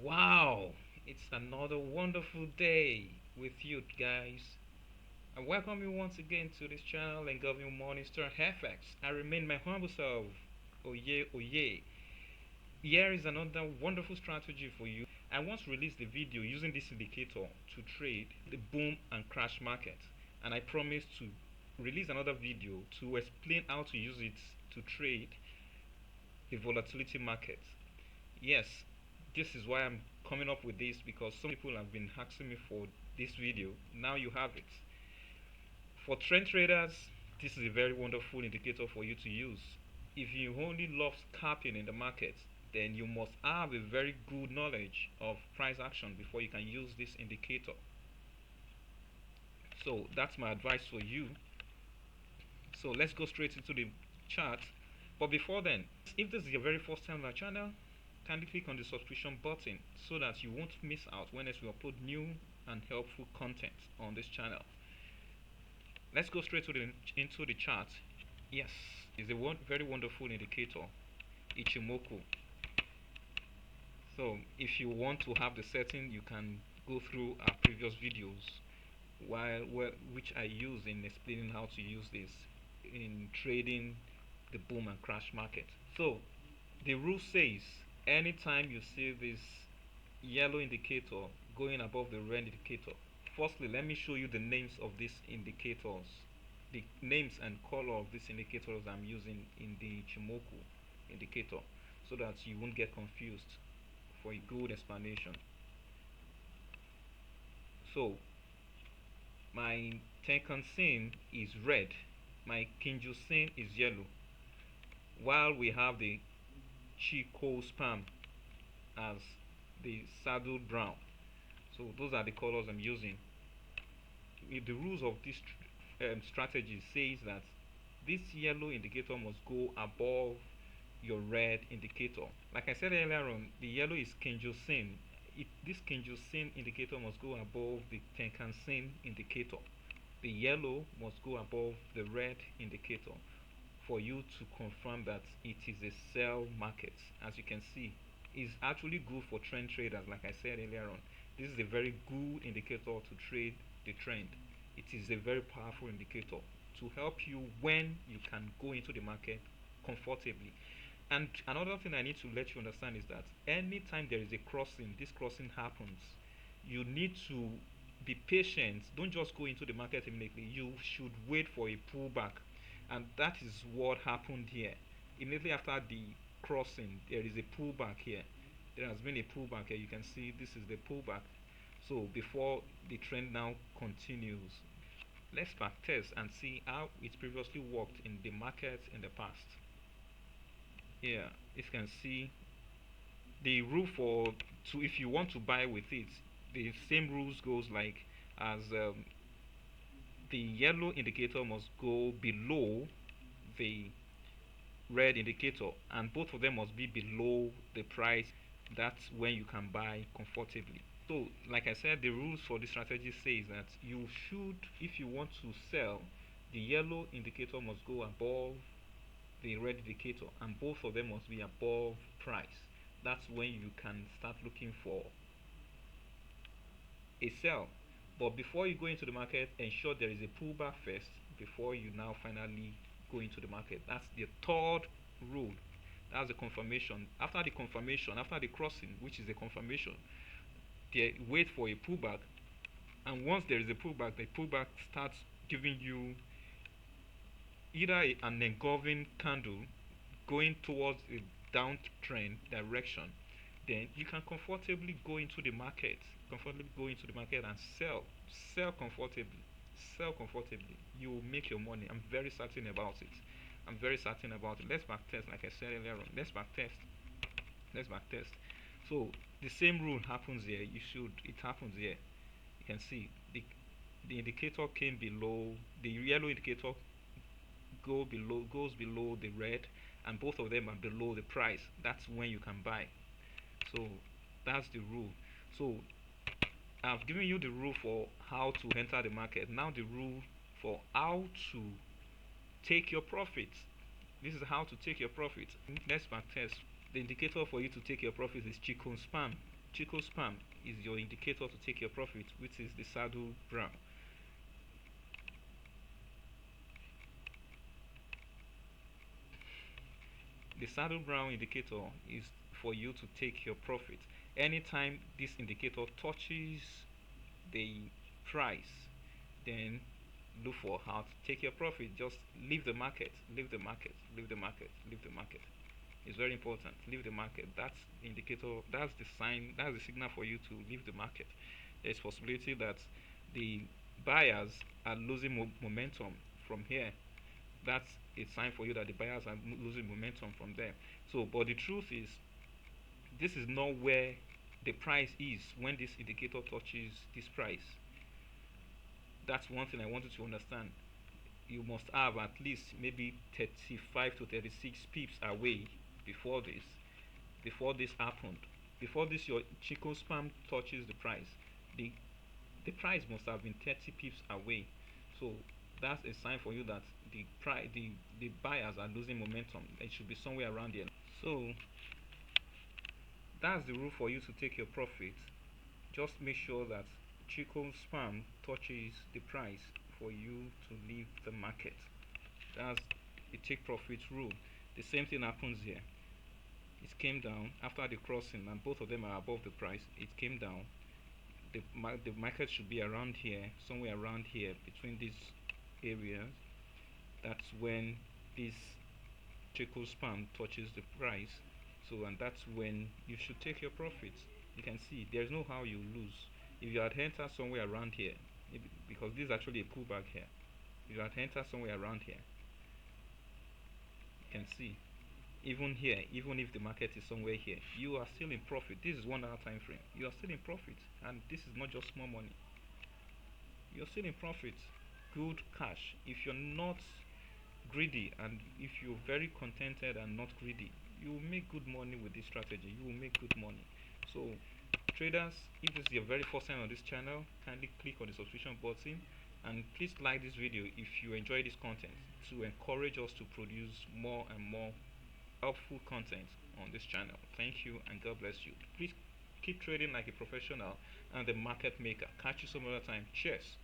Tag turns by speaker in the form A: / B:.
A: Wow, it's another wonderful day with you guys. I welcome you once again to this channel and Government Morningstar FX. I remain my humble self. Oh yeah, oh yeah. Here is another wonderful strategy for you. I once released a video using this indicator to trade the boom and crash market, and I promise to release another video to explain how to use it to trade the volatility market. Yes, this is why I'm coming up with this because some people have been asking me for this video. Now you have it. For trend traders, this is a very wonderful indicator for you to use. If you only love scalping in the market, then you must have a very good knowledge of price action before you can use this indicator. So that's my advice for you. So let's go straight into the chart. But before then, if this is your very first time on our channel, kindly click on the subscription button so that you won't miss out whenever we upload new and helpful content on this channel. Let's go straight into the chart. Yes, it's a very wonderful indicator, Ichimoku. So if you want to have the setting, you can go through our previous videos which I use in explaining how to use this in trading the boom and crash market. So the rule says anytime you see this yellow indicator going above the red indicator, firstly let me show you the names of these indicators, the names and color of these indicators I'm using in the Chimoku indicator, so that you won't get confused for a good explanation. So my Tenkan-sen is red, my Kinjo-sen is yellow, while we have the Chico spam as the saddle brown. So those are the colors I'm using. If the rules of this strategy says that this yellow indicator must go above your red indicator. Like I said earlier on, the yellow is Kenjo-sen. This Kenjo-sen indicator must go above the Tenkan-sen indicator. The yellow must go above the red indicator for you to confirm that it is a sell market. As you can see, it's actually good for trend traders. Like I said earlier on, this is a very good indicator to trade the trend. It is a very powerful indicator to help you when you can go into the market comfortably. And another thing I need to let you understand is that anytime there is a crossing, this crossing happens, you need to be patient. Don't just go into the market immediately. You should wait for a pullback, and that is what happened here. Immediately after the crossing, there is a pullback here. There has been a pullback here. You can see this is the pullback. So before the trend now continues, let's backtest and see how it previously worked in the market in the past. Here, you can see the rule for to if you want to buy with it, the same rules goes like as the yellow indicator must go below the red indicator, and both of them must be below the price. That's when you can buy comfortably. So like I said, the rules for the strategy says that you should, if you want to sell, the yellow indicator must go above the red indicator, and both of them must be above price. That's when you can start looking for a sell. But before you go into the market, ensure there is a pullback first before you now finally go into the market. That's the third rule. That's the confirmation. After the confirmation, after the crossing, which is a confirmation, they wait for a pullback. And once there is a pullback, the pullback starts giving you either an engulfing candle going towards a downtrend direction, then you can comfortably go into the market, and sell comfortably, You will make your money. I'm very certain about it. Let's back test, like I said earlier on. Let's back test. So the same rule happens here. It happens here. You can see the indicator came below the yellow indicator goes below the red, and both of them are below the price. That's when you can buy. So that's the rule. So I've given you the rule for how to enter the market. Now the rule for how to take your profits. This is how to take your profits. Let's back test. The indicator for you to take your profits is Chico spam. Chico spam is your indicator to take your profit, which is the saddle brown. The saddle brown indicator is for you to take your profit. Anytime this indicator touches the price, then look for how to take your profit. Just leave the market, leave the market, leave the market, leave the market. It's very important. Leave the market. That's the indicator. That's the sign. That's the signal for you to leave the market. There's possibility that the buyers are losing momentum from here. That's a sign for you that the buyers are losing momentum from there. So, but the truth is, this is not where the price is when this indicator touches this price. That's one thing I want you to understand. You must have at least maybe 35 to 36 pips away before this happened. Before this your Chico spam touches the price, the the price must have been 30 pips away. So that's a sign for you that the price the buyers are losing momentum. It should be somewhere around here. So that's the rule for you to take your profit. Just make sure that Chico spam touches the price for you to leave the market. That's the take profit rule. The same thing happens here. It came down after the crossing and both of them are above the price. It came down. The market should be around here, somewhere around here between these areas. That's when this Chico spam touches the price. So, and that's when you should take your profits. You can see there's no how you lose. If you had entered somewhere around here, because this is actually a pullback here, if you had entered somewhere around here, you can see even here, even if the market is somewhere here, you are still in profit. This is 1 hour time frame. You are still in profit, and this is not just small money. You're still in profit. Good cash. If you're not greedy and if you're very contented and not greedy, you will make good money with this strategy. You will make good money. So traders, if this is your very first time on this channel, kindly click on the subscription button and please like this video if you enjoy this content to encourage us to produce more and more helpful content on this channel. Thank you and God bless you. Please keep trading like a professional and the market maker. Catch you some other time. Cheers.